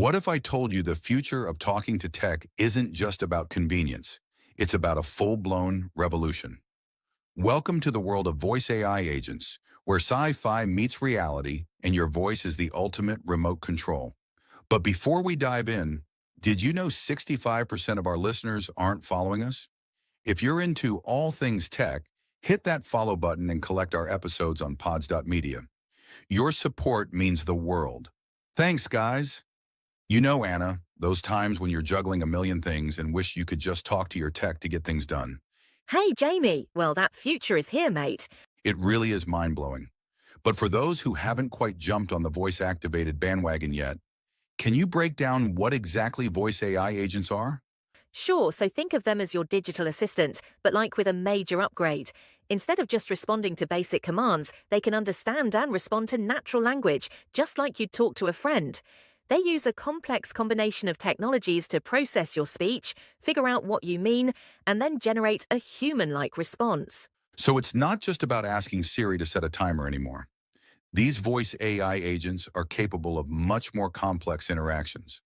What if I told you the future of talking to tech isn't just about convenience? It's about a full-blown revolution. Welcome to the world of voice AI agents, where sci-fi meets reality and your voice is the ultimate remote control. But before we dive in, did you know 65% of our listeners aren't following us? If you're into all things tech, hit that follow button and collect our episodes on pods.media. Your support means the world. Thanks, guys. You know, Anna, those times when you're juggling a million things and wish you could just talk to your tech to get things done. Hey, Jamie. Well, that future is here, mate. It really is mind-blowing. But for those who haven't quite jumped on the voice-activated bandwagon yet, can you break down what exactly voice AI agents are? Sure, so think of them as your digital assistant, but like with a major upgrade. Instead of just responding to basic commands, they can understand and respond to natural language, just like you'd talk to a friend. They use a complex combination of technologies to process your speech, figure out what you mean, and then generate a human-like response. So it's not just about asking Siri to set a timer anymore. These voice AI agents are capable of much more complex interactions.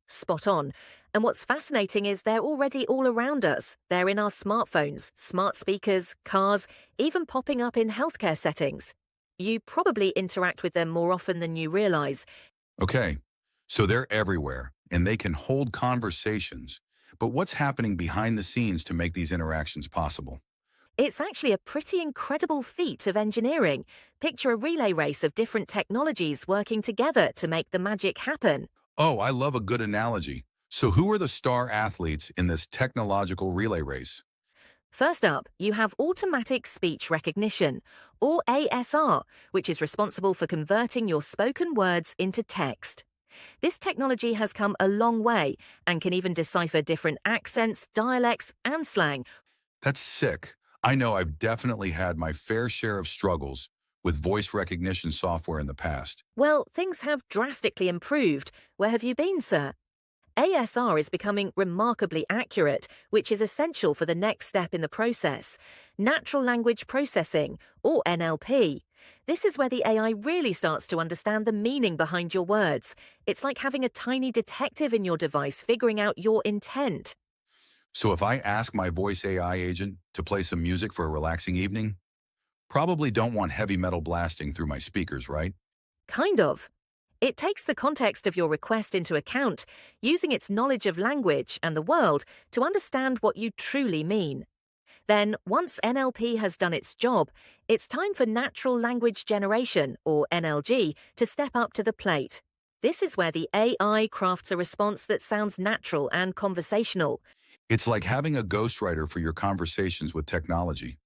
Spot on. And what's fascinating is they're already all around us. They're in our smartphones, smart speakers, cars, even popping up in healthcare settings. You probably interact with them more often than you realize. Okay, so they're everywhere, and they can hold conversations. But what's happening behind the scenes to make these interactions possible? It's actually a pretty incredible feat of engineering. Picture a relay race of different technologies working together to make the magic happen. Oh, I love a good analogy. So who are the star athletes in this technological relay race? First up, you have automatic speech recognition, or ASR, which is responsible for converting your spoken words into text. This technology has come a long way and can even decipher different accents, dialects, and slang. That's sick. I know I've definitely had my fair share of struggles with voice recognition software in the past. Well, things have drastically improved. Where have you been, sir? ASR is becoming remarkably accurate, which is essential for the next step in the process, natural language processing, or NLP. This is where the AI really starts to understand the meaning behind your words. It's like having a tiny detective in your device figuring out your intent. So if I ask my voice AI agent to play some music for a relaxing evening, probably don't want heavy metal blasting through my speakers, right? Kind of. It takes the context of your request into account, using its knowledge of language and the world to understand what you truly mean. Then, once NLP has done its job, it's time for natural language generation, or NLG, to step up to the plate. This is where the AI crafts a response that sounds natural and conversational. It's like having a ghostwriter for your conversations with technology.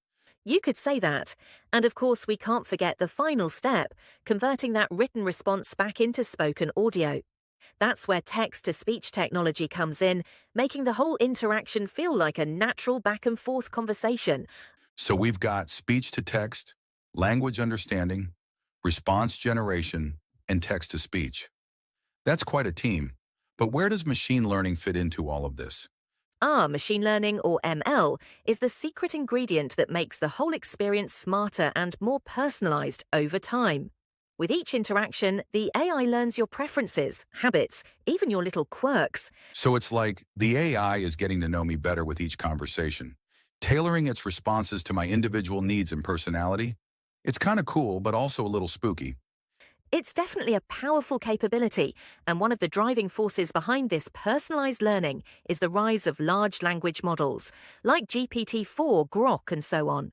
You could say that. And of course, we can't forget the final step, converting that written response back into spoken audio. That's where text-to-speech technology comes in, making the whole interaction feel like a natural back-and-forth conversation. So we've got speech to text, language understanding, response generation, and text to speech. That's quite a team. But where does machine learning fit into all of this? Machine learning, or ML, is the secret ingredient that makes the whole experience smarter and more personalized over time. With each interaction, the AI learns your preferences, habits, even your little quirks. So it's like the AI is getting to know me better with each conversation, tailoring its responses to my individual needs and personality. It's kind of cool, but also a little spooky. It's definitely a powerful capability, and one of the driving forces behind this personalized learning is the rise of large language models, like GPT-4, Grok, and so on.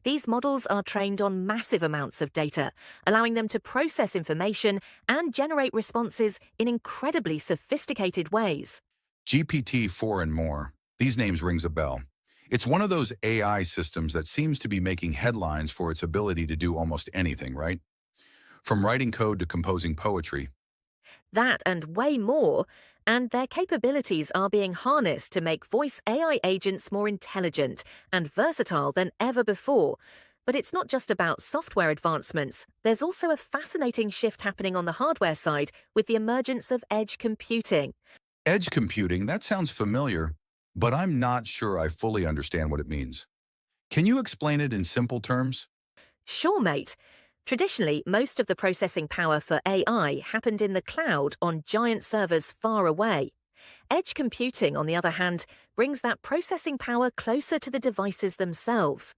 These models are trained on massive amounts of data, allowing them to process information and generate responses in incredibly sophisticated ways. GPT-4 and more. These names rings a bell. It's one of those AI systems that seems to be making headlines for its ability to do almost anything, right? From writing code to composing poetry. That and way more, and their capabilities are being harnessed to make voice AI agents more intelligent and versatile than ever before. But it's not just about software advancements. There's also a fascinating shift happening on the hardware side with the emergence of edge computing. Edge computing, that sounds familiar, but I'm not sure I fully understand what it means. Can you explain it in simple terms? Sure, mate. Traditionally, most of the processing power for AI happened in the cloud on giant servers far away. Edge computing, on the other hand, brings that processing power closer to the devices themselves.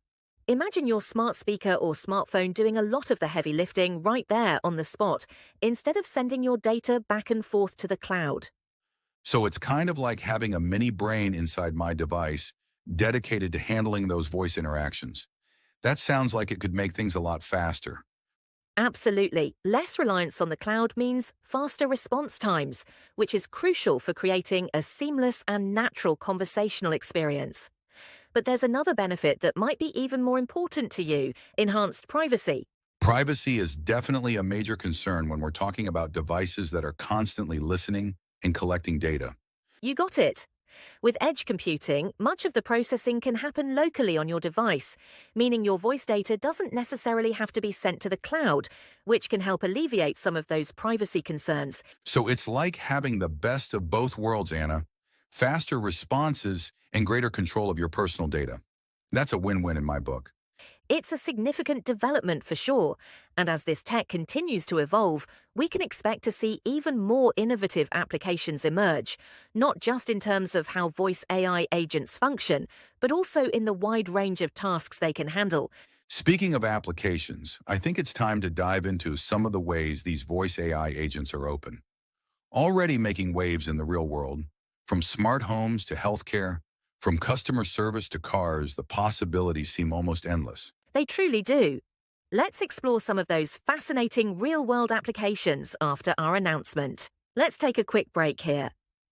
Imagine your smart speaker or smartphone doing a lot of the heavy lifting right there on the spot, instead of sending your data back and forth to the cloud. So it's kind of like having a mini brain inside my device dedicated to handling those voice interactions. That sounds like it could make things a lot faster. Absolutely. Less reliance on the cloud means faster response times, which is crucial for creating a seamless and natural conversational experience. But there's another benefit that might be even more important to you: enhanced privacy. Privacy is definitely a major concern when we're talking about devices that are constantly listening and collecting data. You got it. With edge computing, much of the processing can happen locally on your device, meaning your voice data doesn't necessarily have to be sent to the cloud, which can help alleviate some of those privacy concerns. So it's like having the best of both worlds, Anna. Faster responses and greater control of your personal data. That's a win-win in my book. It's a significant development for sure, and as this tech continues to evolve, we can expect to see even more innovative applications emerge, not just in terms of how voice AI agents function, but also in the wide range of tasks they can handle. Speaking of applications, I think it's time to dive into some of the ways these voice AI agents are open. Already making waves in the real world, from smart homes to healthcare, from customer service to cars, the possibilities seem almost endless. They truly do. Let's explore some of those fascinating real-world applications after our announcement. Let's take a quick break here.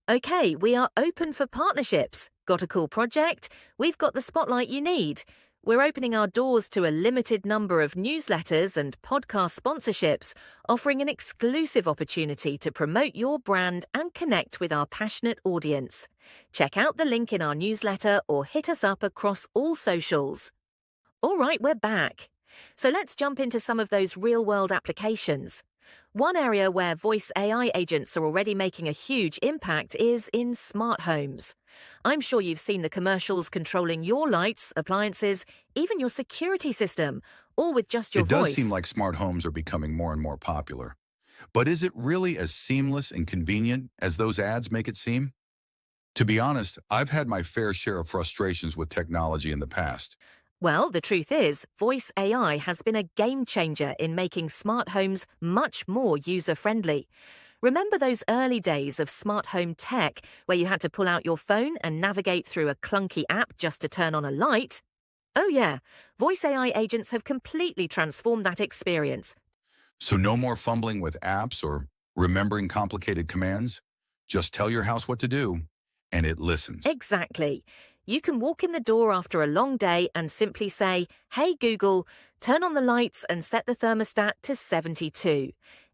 Okay, we are open for partnerships. Got a cool project? We've got the spotlight you need. We're opening our doors to a limited number of newsletters and podcast sponsorships, offering an exclusive opportunity to promote your brand and connect with our passionate audience. Check out the link in our newsletter or hit us up across all socials. All right, we're back. So let's jump into some of those real-world applications. One area where voice AI agents are already making a huge impact is in smart homes. I'm sure you've seen the commercials controlling your lights, appliances, even your security system, all with just your It voice. does seem like smart homes are becoming more and more popular. But is it really as seamless and convenient as those ads make it seem? To be honest, I've had my fair share of frustrations with technology in the past. Well, the truth is, voice AI has been a game changer in making smart homes much more user-friendly. Remember those early days of smart home tech where you had to pull out your phone and navigate through a clunky app just to turn on a light? Oh yeah, voice AI agents have completely transformed that experience. So no more fumbling with apps or remembering complicated commands. Just tell your house what to do, and it listens. Exactly. You can walk in the door after a long day and simply say, "Hey Google, turn on the lights and set the thermostat to 72.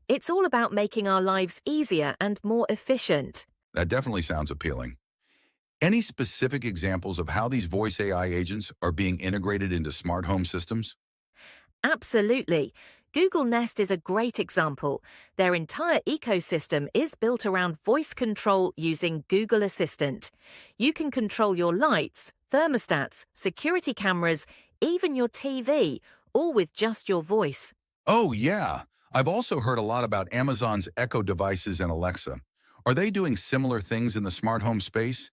It's all about making our lives easier and more efficient. That definitely sounds appealing. Any specific examples of how these voice AI agents are being integrated into smart home systems? Absolutely. Google Nest is a great example. Their entire ecosystem is built around voice control using Google Assistant. You can control your lights, thermostats, security cameras, even your TV, all with just your voice. Oh, yeah. I've also heard a lot about Amazon's Echo devices and Alexa. Are they doing similar things in the smart home space?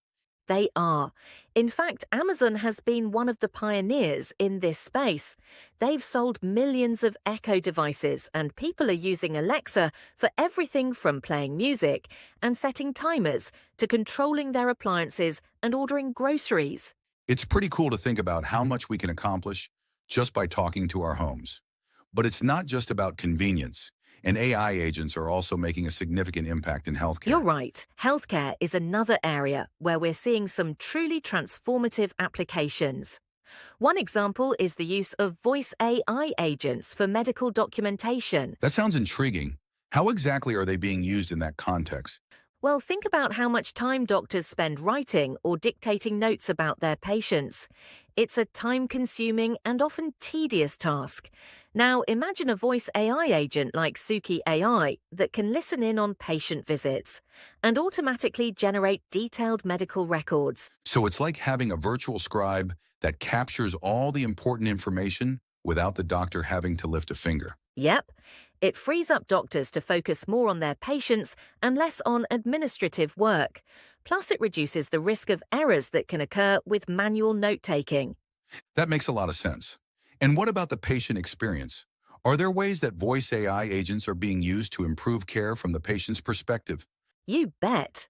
They are. In fact, Amazon has been one of the pioneers in this space. They've sold millions of Echo devices, and people are using Alexa for everything from playing music and setting timers to controlling their appliances and ordering groceries. It's pretty cool to think about how much we can accomplish just by talking to our homes. But it's not just about convenience, and AI agents are also making a significant impact in healthcare. You're right. Healthcare is another area where we're seeing some truly transformative applications. One example is the use of voice AI agents for medical documentation. That sounds intriguing. How exactly are they being used in that context? Well, think about how much time doctors spend writing or dictating notes about their patients. It's a time-consuming and often tedious task. Now, imagine a voice AI agent like Suki AI that can listen in on patient visits and automatically generate detailed medical records. So it's like having a virtual scribe that captures all the important information without the doctor having to lift a finger. Yep, it frees up doctors to focus more on their patients and less on administrative work. Plus, it reduces the risk of errors that can occur with manual note-taking. That makes a lot of sense. And what about the patient experience? Are there ways that voice AI agents are being used to improve care from the patient's perspective? You bet.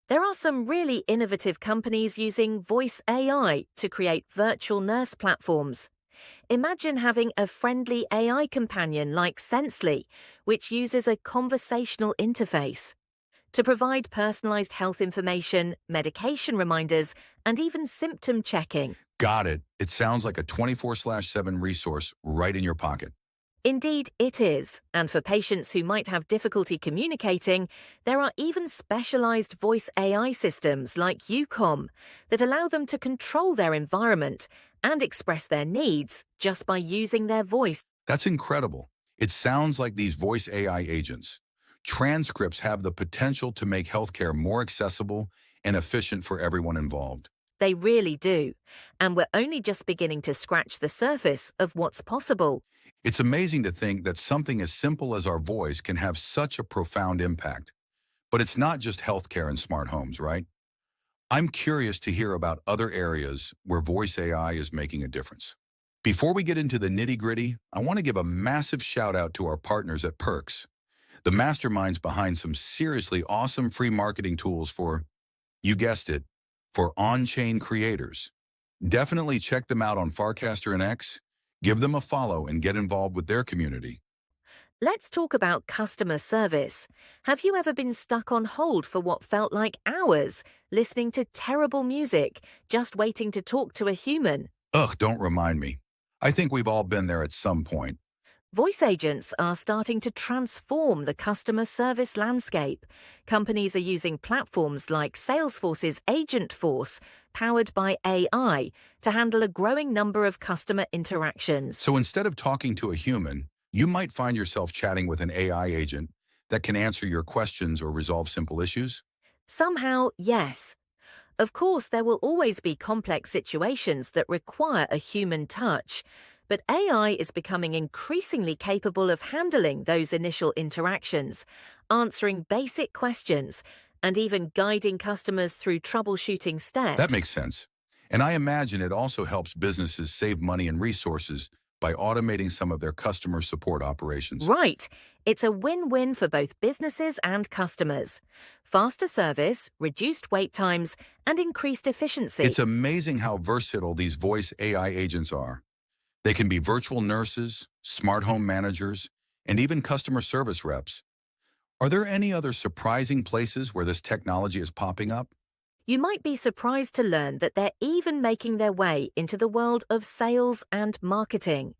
There are some really innovative companies using voice AI to create virtual nurse platforms. Imagine having a friendly AI companion like Sensely, which uses a conversational interface to provide personalized health information, medication reminders, and even symptom checking. Got it. It sounds like a 24/7 resource right in your pocket. Indeed, it is. And for patients who might have difficulty communicating, there are even specialized voice AI systems like UCOM that allow them to control their environment and express their needs just by using their voice. That's incredible. It sounds like these voice AI agents. Transcripts have the potential to make healthcare more accessible and efficient for everyone involved. They really do. And we're only just beginning to scratch the surface of what's possible. It's amazing to think that something as simple as our voice can have such a profound impact. But it's not just healthcare and smart homes, right? I'm curious to hear about other areas where voice AI is making a difference. Before we get into the nitty-gritty, I want to give a massive shout out to our partners at Perks, the masterminds behind some seriously awesome free marketing tools for, you guessed it, for on-chain creators. Definitely check them out on Farcaster and X, give them a follow and get involved with their community. Let's talk about customer service. Have you ever been stuck on hold for what felt like hours, listening to terrible music, just waiting to talk to a human? Ugh, don't remind me. I think we've all been there at some point. Voice agents are starting to transform the customer service landscape. Companies are using platforms like Salesforce's Agent Force, powered by AI, to handle a growing number of customer interactions. So instead of talking to a human, you might find yourself chatting with an AI agent that can answer your questions or resolve simple issues. Somehow, yes. Of course, there will always be complex situations that require a human touch, but AI is becoming increasingly capable of handling those initial interactions, answering basic questions, and even guiding customers through troubleshooting steps. That makes sense. And I imagine it also helps businesses save money and resources by automating some of their customer support operations. Right. It's a win-win for both businesses and customers. Faster service, reduced wait times, and increased efficiency. It's amazing how versatile these voice AI agents are. They can be virtual nurses, smart home managers, and even customer service reps. Are there any other surprising places where this technology is popping up? You might be surprised to learn that they're even making their way into the world of sales and marketing.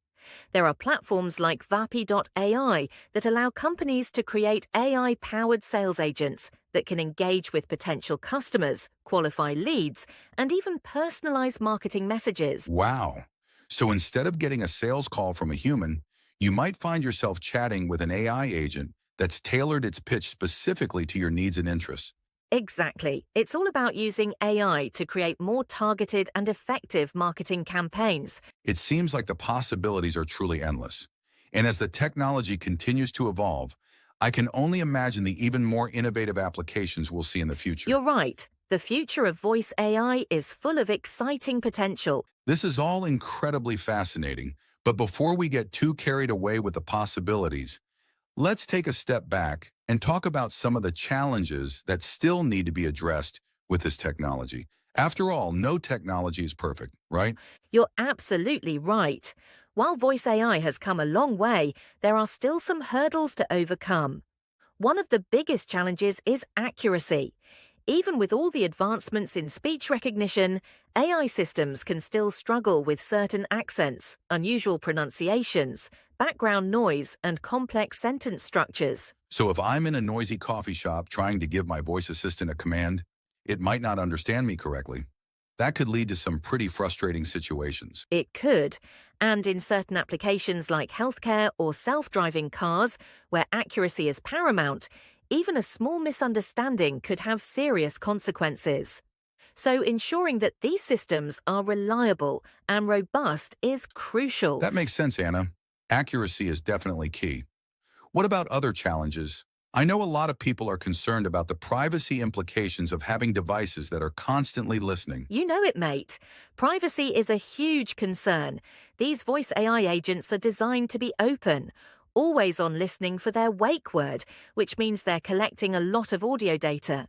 There are platforms like Vapi.ai that allow companies to create AI-powered sales agents that can engage with potential customers, qualify leads, and even personalize marketing messages. Wow. So instead of getting a sales call from a human, you might find yourself chatting with an AI agent that's tailored its pitch specifically to your needs and interests. Exactly. It's all about using AI to create more targeted and effective marketing campaigns. It seems like the possibilities are truly endless. And as the technology continues to evolve, I can only imagine the even more innovative applications we'll see in the future. You're right. The future of voice AI is full of exciting potential. This is all incredibly fascinating, but before we get too carried away with the possibilities, let's take a step back and talk about some of the challenges that still need to be addressed with this technology. After all, no technology is perfect, right? You're absolutely right. While voice AI has come a long way, there are still some hurdles to overcome. One of the biggest challenges is accuracy. Even with all the advancements in speech recognition, AI systems can still struggle with certain accents, unusual pronunciations, background noise, and complex sentence structures. So if I'm in a noisy coffee shop trying to give my voice assistant a command, it might not understand me correctly. That could lead to some pretty frustrating situations. It could, and in certain applications like healthcare or self-driving cars, where accuracy is paramount, even a small misunderstanding could have serious consequences. So ensuring that these systems are reliable and robust is crucial. That makes sense, Anna. Accuracy is definitely key. What about other challenges? I know a lot of people are concerned about the privacy implications of having devices that are constantly listening. You know it, mate. Privacy is a huge concern. These voice AI agents are designed to be open, always on listening for their wake word, which means they're collecting a lot of audio data.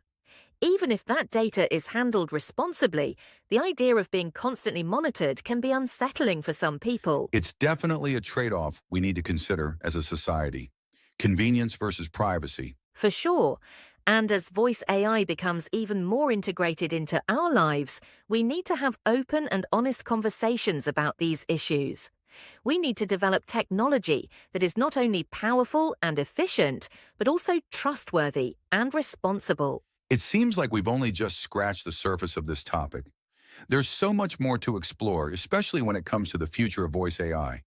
Even if that data is handled responsibly, the idea of being constantly monitored can be unsettling for some people. It's definitely a trade-off we need to consider as a society. Convenience versus privacy. For sure. And as voice AI becomes even more integrated into our lives, we need to have open and honest conversations about these issues. We need to develop technology that is not only powerful and efficient, but also trustworthy and responsible. It seems like we've only just scratched the surface of this topic. There's so much more to explore, especially when it comes to the future of voice AI.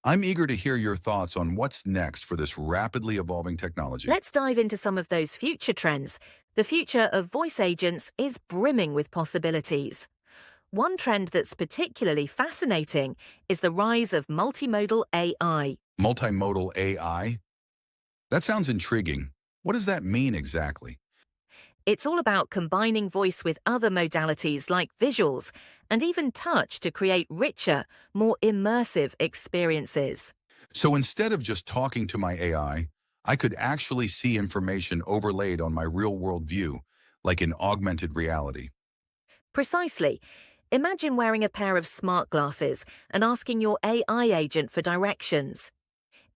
I'm eager to hear your thoughts on what's next for this rapidly evolving technology. Let's dive into some of those future trends. The future of voice agents is brimming with possibilities. One trend that's particularly fascinating is the rise of multimodal AI. Multimodal AI? That sounds intriguing. What does that mean exactly? It's all about combining voice with other modalities like visuals and even touch to create richer, more immersive experiences. So instead of just talking to my AI, I could actually see information overlaid on my real-world view, like in augmented reality. Precisely. Imagine wearing a pair of smart glasses and asking your AI agent for directions.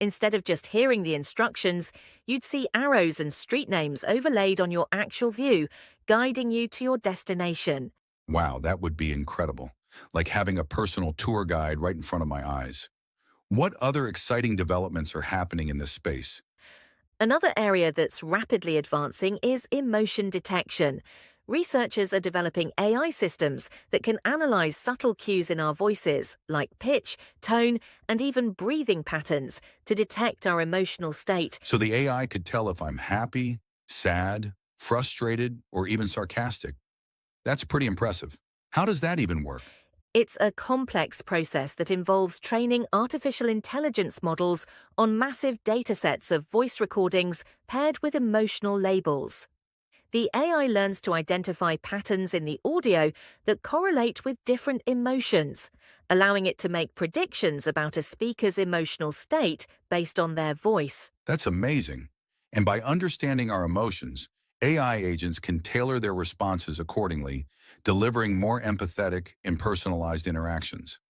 Instead of just hearing the instructions, you'd see arrows and street names overlaid on your actual view, guiding you to your destination. Wow, that would be incredible. Like having a personal tour guide right in front of my eyes. What other exciting developments are happening in this space? Another area that's rapidly advancing is emotion detection. Researchers are developing AI systems that can analyze subtle cues in our voices, like pitch, tone, and even breathing patterns, to detect our emotional state. So the AI could tell if I'm happy, sad, frustrated, or even sarcastic. That's pretty impressive. How does that even work? It's a complex process that involves training artificial intelligence models on massive datasets of voice recordings paired with emotional labels. The AI learns to identify patterns in the audio that correlate with different emotions, allowing it to make predictions about a speaker's emotional state based on their voice. That's amazing. And by understanding our emotions, AI agents can tailor their responses accordingly, delivering more empathetic and personalized interactions.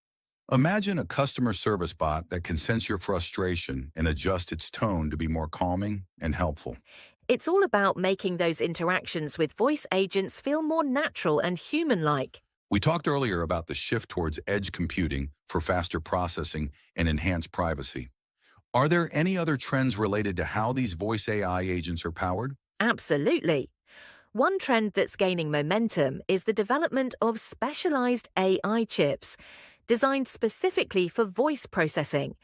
Imagine a customer service bot that can sense your frustration and adjust its tone to be more calming and helpful. It's all about making those interactions with voice agents feel more natural and human-like. We talked earlier about the shift towards edge computing for faster processing and enhanced privacy. Are there any other trends related to how these voice AI agents are powered? Absolutely. One trend that's gaining momentum is the development of specialized AI chips, designed specifically for voice processing.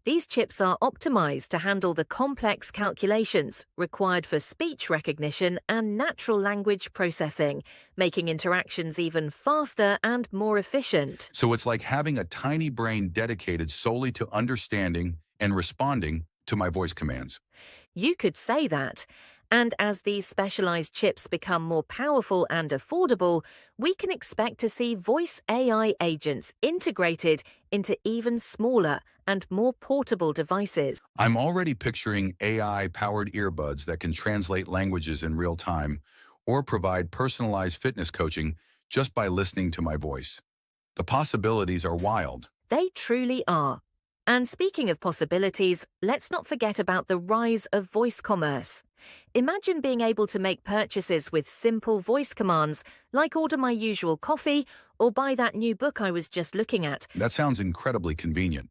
These chips are optimized to handle the complex calculations required for speech recognition and natural language processing, making interactions even faster and more efficient. So it's like having a tiny brain dedicated solely to understanding and responding to my voice commands. You could say that. And as these specialized chips become more powerful and affordable, we can expect to see voice AI agents integrated into even smaller and more portable devices. I'm already picturing AI-powered earbuds that can translate languages in real time or provide personalized fitness coaching just by listening to my voice. The possibilities are wild. They truly are. And speaking of possibilities, let's not forget about the rise of voice commerce. Imagine being able to make purchases with simple voice commands, like order my usual coffee or buy that new book I was just looking at. That sounds incredibly convenient.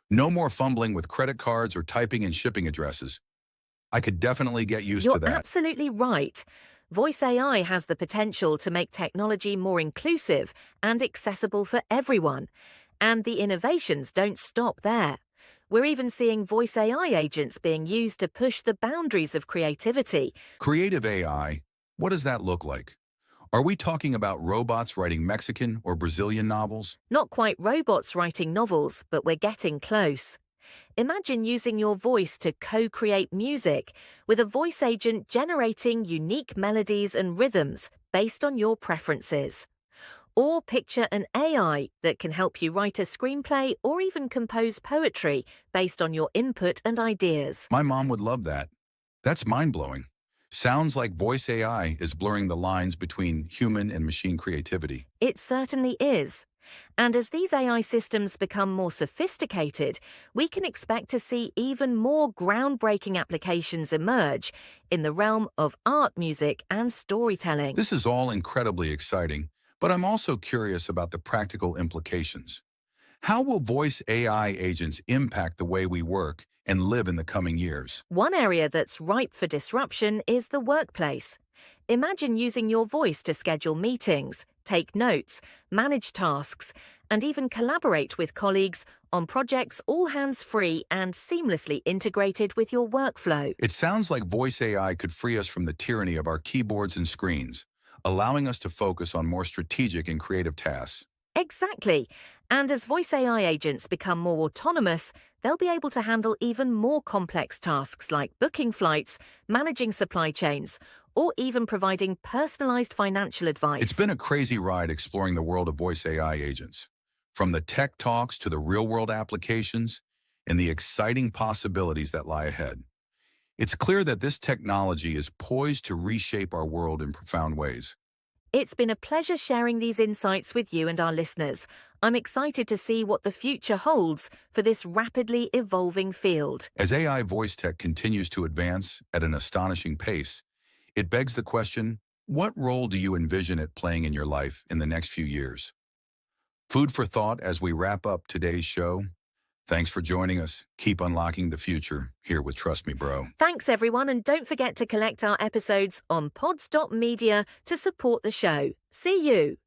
No more fumbling with credit cards or typing in shipping addresses. I could definitely get used to You're that. absolutely right. Voice AI has the potential to make technology more inclusive and accessible for everyone. And the innovations don't stop there. We're even seeing voice AI agents being used to push the boundaries of creativity. Creative AI, what does that look like? Are we talking about robots writing Mexican or Brazilian novels? Not quite robots writing novels, but we're getting close. Imagine using your voice to co-create music, with a voice agent generating unique melodies and rhythms based on your preferences. Or picture an AI that can help you write a screenplay or even compose poetry based on your input and ideas. My mom would love that. That's mind-blowing. Sounds like voice AI is blurring the lines between human and machine creativity. It certainly is. And as these AI systems become more sophisticated, we can expect to see even more groundbreaking applications emerge in the realm of art, music, and storytelling. This is all incredibly exciting, but I'm also curious about the practical implications. How will voice AI agents impact the way we work and live in the coming years? One area that's ripe for disruption is the workplace. Imagine using your voice to schedule meetings, take notes, manage tasks, and even collaborate with colleagues on projects all hands-free and seamlessly integrated with your workflow. It sounds like voice AI could free us from the tyranny of our keyboards and screens, allowing us to focus on more strategic and creative tasks. Exactly. And as voice AI agents become more autonomous, they'll be able to handle even more complex tasks like booking flights, managing supply chains, or even providing personalized financial advice. It's been a crazy ride exploring the world of voice AI agents, from the tech talks to the real-world applications and the exciting possibilities that lie ahead. It's clear that this technology is poised to reshape our world in profound ways. It's been a pleasure sharing these insights with you and our listeners. I'm excited to see what the future holds for this rapidly evolving field. As AI voice tech continues to advance at an astonishing pace, it begs the question, what role do you envision it playing in your life in the next few years? Food for thought as we wrap up today's show. Thanks for joining us. Keep unlocking the future here with Trust Me, Bro. Thanks, everyone, and don't forget to collect our episodes on pods.media to support the show. See you!